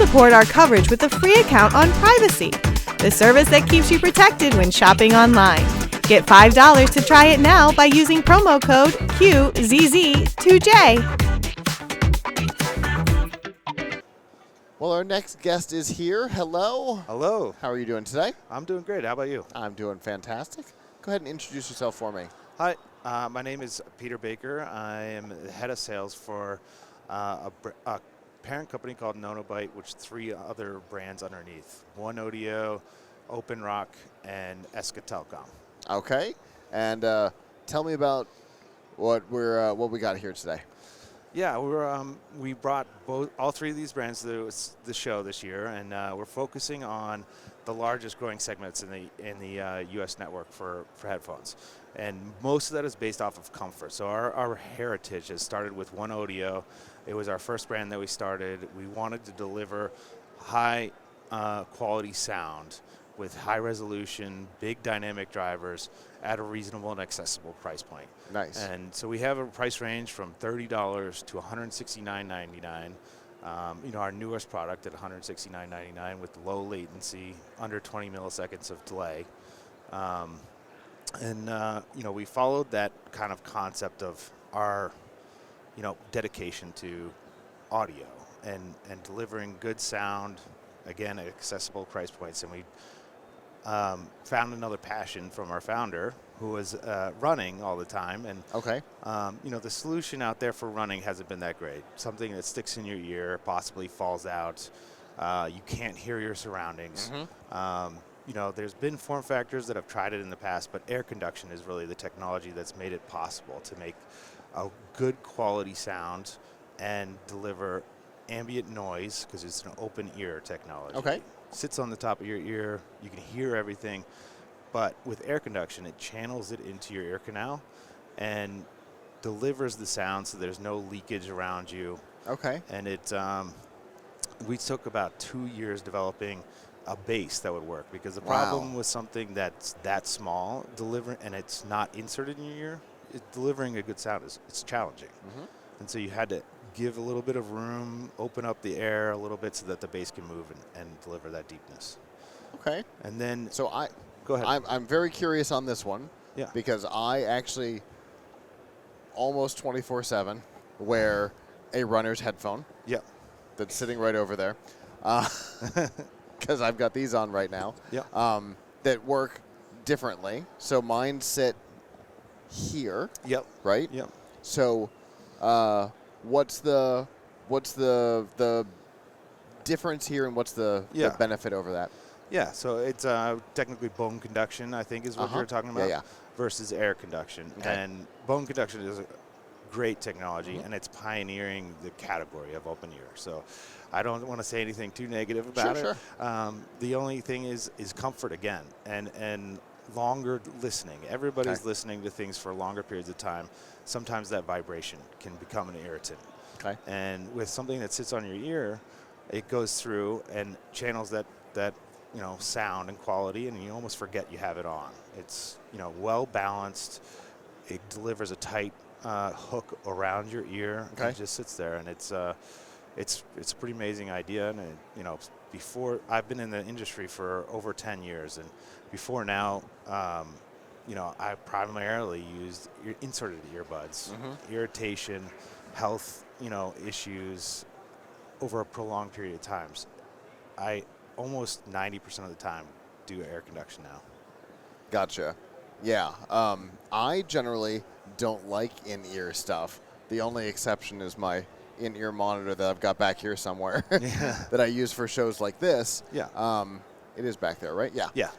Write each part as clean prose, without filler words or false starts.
support our coverage with a free account on Privacy, the service that keeps you protected when shopping online. Get $5 to try it now by using promo code QZZ2J. Well, our next guest is here. Hello. Hello. How are you doing today? I'm doing great. How about you? I'm doing fantastic. Go ahead and introduce yourself for me. Hi. My name is Peter Baker. I am the head of sales for a parent company called Nonobite, which 3 other brands underneath: OneOdeo, OpenRock, and EKSA Telecom. Okay. And tell me about what we got here today. Yeah, we brought all 3 of these brands to the show this year, and we're focusing on the largest growing segments in the U.S. network for headphones, and most of that is based off of comfort. So our heritage has started with OneOdeo. It was our first brand that we started. We wanted to deliver high quality sound with high resolution, big dynamic drivers at a reasonable and accessible price point. Nice. And so we have a price range from $30 to $169.99. Our newest product at $169.99 with low latency, under 20 milliseconds of delay. We followed that kind of concept of our, dedication to audio and delivering good sound, again, at accessible price points. And we found another passion from our founder, who was running all the time. And okay. The solution out there for running hasn't been that great. Something that sticks in your ear, possibly falls out. You can't hear your surroundings. Mm-hmm. There's been form factors that have tried it in the past, but air conduction is really the technology that's made it possible to make a good quality sound and deliver ambient noise, because it's an open ear technology. Okay. Sits on the top of your ear. You can hear everything. But with air conduction, it channels it into your ear canal and delivers the sound so there's no leakage around you. Okay. And we took about 2 years developing a base that would work, because the problem with something that's that small, and it's not inserted in your ear, delivering a good sound it's challenging. Mm-hmm. And so you had to give a little bit of room, open up the air a little bit so that the bass can move and deliver that deepness. Okay. And then Go ahead. I'm very curious on this one. Yeah. Because I actually almost 24/7 wear a runner's headphone. Yeah. That's sitting right over there. Because I've got these on right now. Yeah. That work differently. So mine sit here. Yep. Right? Yep. So what's the difference here, and what's the benefit over that? Yeah, so it's technically bone conduction, I think, is what you're talking about, versus air conduction. Okay. And bone conduction is a great technology, and it's pioneering the category of open ear. So I don't want to say anything too negative about it. Sure. The only thing is comfort again, and longer listening. Everybody's listening to things for longer periods of time. Sometimes that vibration can become an irritant. Okay. And with something that sits on your ear, it goes through and channels that sound and quality, and you almost forget you have it on. It's, well balanced. It delivers a tight hook around your ear. Okay. It just sits there, and it's a pretty amazing idea. And before, I've been in the industry for over 10 years, and before now, I primarily used inserted earbuds. Mm-hmm. Irritation, health, issues over a prolonged period of times. I almost 90% of the time do air conduction now. Gotcha. Yeah. I generally don't like in-ear stuff. The only exception is my in-ear monitor that I've got back here somewhere that I use for shows like this. Yeah. It is back there, right? Yeah. Yeah.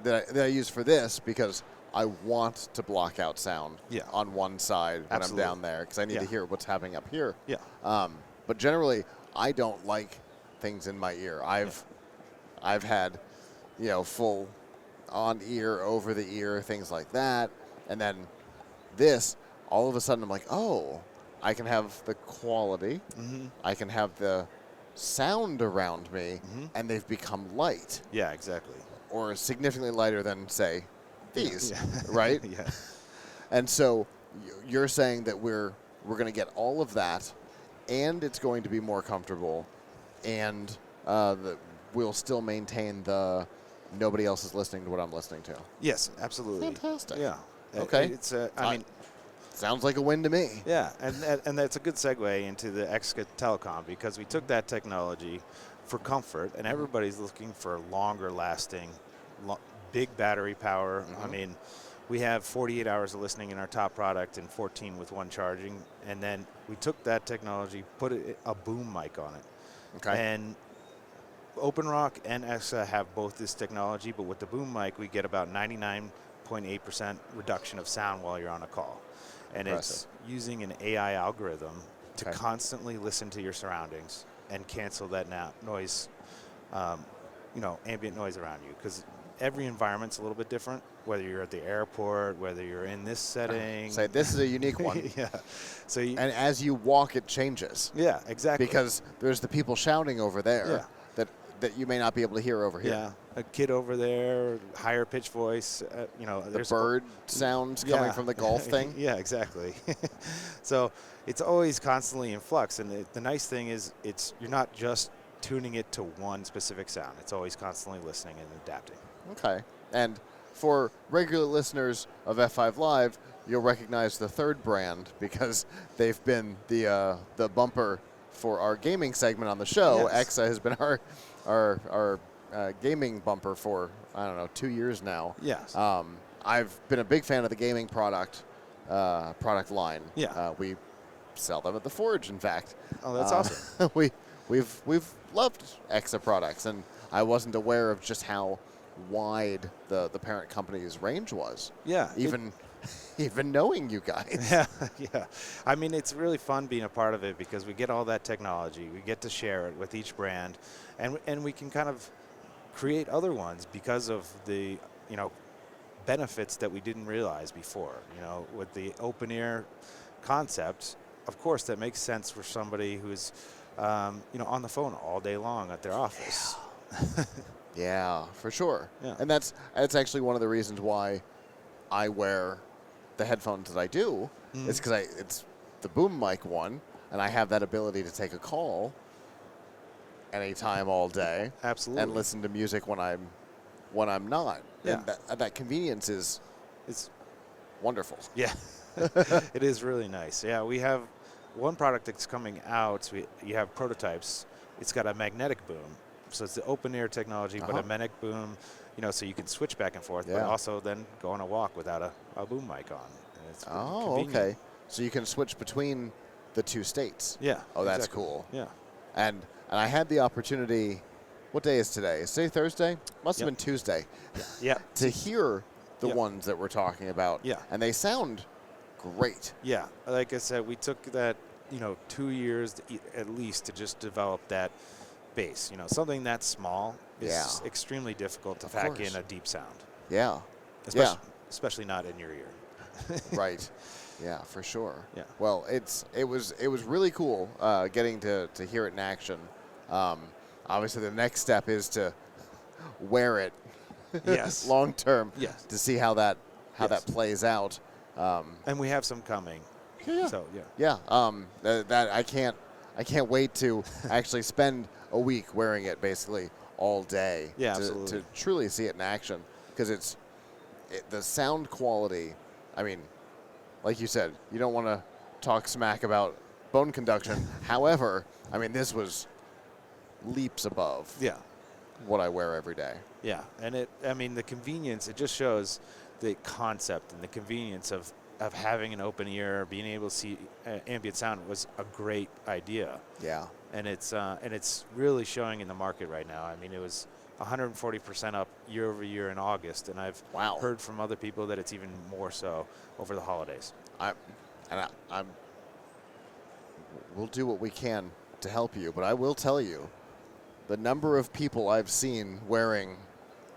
That I use for this because I want to block out sound on one side when I'm down there, because I need to hear what's happening up here. Yeah. But generally, I don't like things in my ear. I've had, full on ear, over the ear, things like that. And then this, all of a sudden I'm like, oh, I can have the quality. Mm-hmm. I can have the sound around me, and they've become light. Yeah, exactly. Or significantly lighter than, say, these, right? Yeah. And so you're saying that we're going to get all of that and it's going to be more comfortable, and we'll still maintain the nobody else is listening to what I'm listening to. Yes, absolutely. Fantastic. Yeah. Okay. It's I mean, sounds like a win to me. yeah, and that's a good segue into the EKSA Telecom, because we took that technology for comfort, and everybody's looking for longer lasting, big battery power. I mean, we have 48 hours of listening in our top product and 14 with one charging, and then we took that technology, put a boom mic on it. Okay. And OpenRock and EKSA have both this technology, but with the boom mic, we get about 99.8% reduction of sound while you're on a call. And it's using an AI algorithm to constantly listen to your surroundings and cancel that noise, ambient noise around you. Because every environment's a little bit different, whether you're at the airport, whether you're in this setting. Say this is a unique one. Yeah. So and as you walk, it changes. Yeah, exactly. Because there's the people shouting over there that you may not be able to hear over here. Yeah, a kid over there, higher pitch voice. The there's bird sounds coming from the golf thing. Yeah, exactly. So it's always constantly in flux, and the nice thing is you're not just tuning it to one specific sound. It's always constantly listening and adapting. Okay. And for regular listeners of F5 Live, you'll recognize the third brand because they've been the bumper for our gaming segment on the show. Yes. EKSA has been our gaming bumper for, 2 years now. Yes. I've been a big fan of the gaming product line. Yeah. We sell them at the Forge, in fact. Oh, that's awesome. We've loved EKSA products, and I wasn't aware of just how wide the parent company's range was. Yeah. Even knowing you guys. Yeah, yeah. I mean, it's really fun being a part of it because we get all that technology. We get to share it with each brand, and we can kind of create other ones because of the benefits that we didn't realize before. With the open ear concept, of course, that makes sense for somebody who's on the phone all day long at their office. Yeah, for sure. Yeah. And that's actually one of the reasons why I wear the headphones that I do. It's because it's the boom mic one, and I have that ability to take a call anytime, all day. Absolutely. And listen to music when I'm not. Yeah. And that convenience is wonderful. Yeah. It is really nice. Yeah, we have one product that's coming out. You have prototypes. It's got a magnetic boom. So it's the open ear technology, but a magnetic boom, so you can switch back and forth, but also then go on a walk without a boom mic on. And it's convenient. Okay. So you can switch between the two states. Yeah. Oh, that's exactly. cool. Yeah. And I had the opportunity. What day is today? Is today Thursday? Must have been Tuesday. Yeah. To hear the ones that we're talking about. Yeah. And they sound great. Yeah. Like I said, we took that, 2 years at least to just develop that bass. Something that small is extremely difficult to pack in a deep sound. Yeah. Especially not in your ear. Right. Yeah, for sure. Yeah. Well, it was really cool getting to hear it in action. Obviously, the next step is to wear it. Yes. Long term. Yes. To see how that plays out. And we have some coming. Yeah. So Yeah. That I can't wait to actually spend a week wearing it basically all day. Yeah, to absolutely. truly see it in action, because the sound quality. I mean, like you said, you don't want to talk smack about bone conduction. However, I mean, this was leaps above what I wear every day. Yeah, and the convenience, it just shows the concept and the convenience of having an open ear, being able to see ambient sound was a great idea. Yeah. And it's really showing in the market right now. I mean, it was 140% up year over year in August, and I've heard from other people that it's even more so over the holidays. We'll do what we can to help you, but I will tell you, the number of people I've seen wearing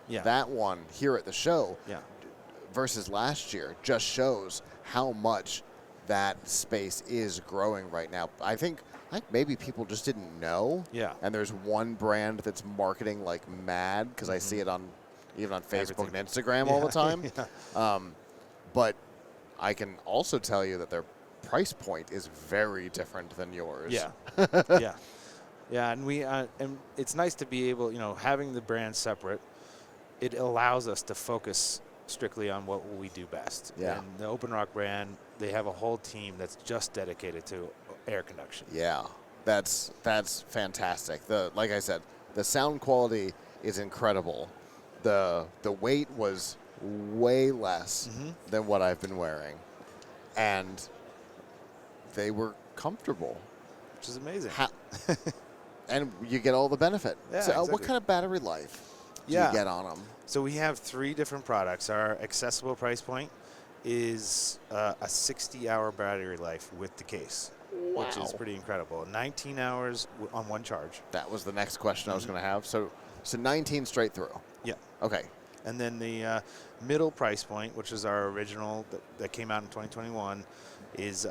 that one here at the show versus last year just shows how much that space is growing right now. I think maybe people just didn't know. Yeah. And there's one brand that's marketing like mad, because I see it even on Facebook and Instagram all the time. But I can also tell you that they're price point is very different than yours. Yeah. Yeah, and and it's nice to be able, having the brands separate, it allows us to focus strictly on what we do best. Yeah. And the OpenRock brand, they have a whole team that's just dedicated to air conduction. Yeah, that's fantastic. Like I said, the sound quality is incredible. The weight was way less than what I've been wearing, and they were comfortable, Which is amazing. And you get all the benefit. Yeah, So exactly. what kind of battery life do you get on them? So we have 3 different products. Our accessible price point is a 60-hour battery life with the case, which is pretty incredible. 19 hours on one charge. That was the next question I was going to have. So 19 straight through. Yeah. Okay. And then the middle price point, which is our original that came out in 2021, is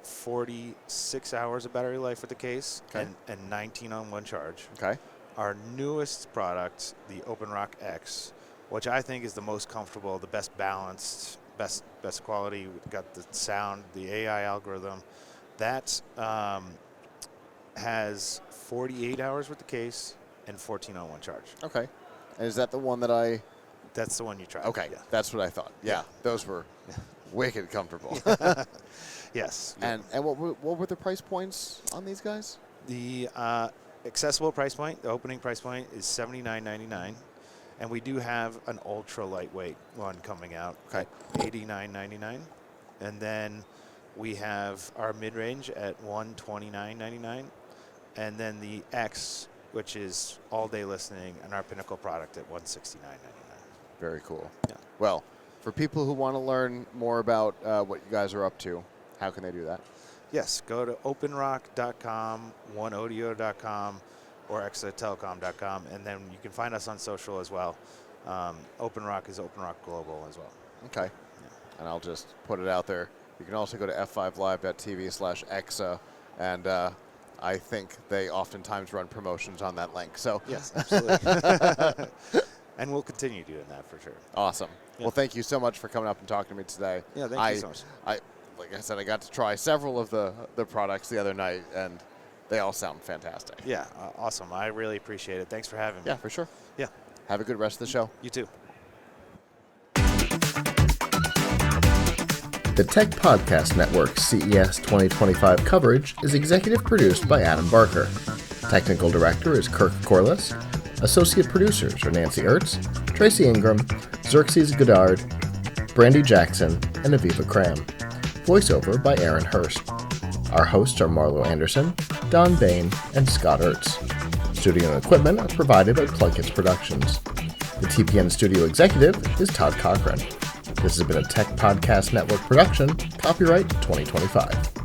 46 hours of battery life with the case, and 19 on one charge. Okay. Our newest product, the OpenRock X, which I think is the most comfortable, the best balanced, best quality. We've got the sound, the AI algorithm. That has 48 hours with the case and 14 on one charge. Okay. And is that the one that I... That's the one you tried. Okay, Yeah. that's what I thought. Yeah, those were wicked comfortable. Yes. And what were the price points on these guys? The accessible price point, the opening price point, is $79.99, and we do have an ultra lightweight one coming out at $89.99, and then we have our mid-range at $129.99, and then the X, which is all-day listening, and our pinnacle product at $169.99. Very cool. Yeah. Well, for people who want to learn more about what you guys are up to, how can they do that? Yes, go to openrock.com, OneOdeo.com, or exatelecom.com, and then you can find us on social as well. OpenRock is OpenRock Global as well. Okay. Yeah. And I'll just put it out there. You can also go to f5live.tv/EKSA, and I think they oftentimes run promotions on that link. So yes, absolutely. And we'll continue doing that for sure. Awesome. Yeah. Well, thank you so much for coming up and talking to me today. Yeah, thank you so much. Like I said, I got to try several of the products the other night, and they all sound fantastic. Yeah, awesome. I really appreciate it. Thanks for having me. Yeah, for sure. Yeah. Have a good rest of the show. You too. The Tech Podcast Network CES 2025 coverage is executive produced by Adam Barker. Technical director is Kirk Corliss. Associate producers are Nancy Ertz, Tracy Ingram, Xerxes Goddard, Brandy Jackson, and Aviva Cram. Voiceover by Aaron Hurst. Our hosts are Marlo Anderson, Don Bain, and Scott Ertz. Studio and equipment are provided by PLUGHITZ Productions. The TPN studio executive is Todd Cochran. This has been a Tech Podcast Network production, copyright 2025.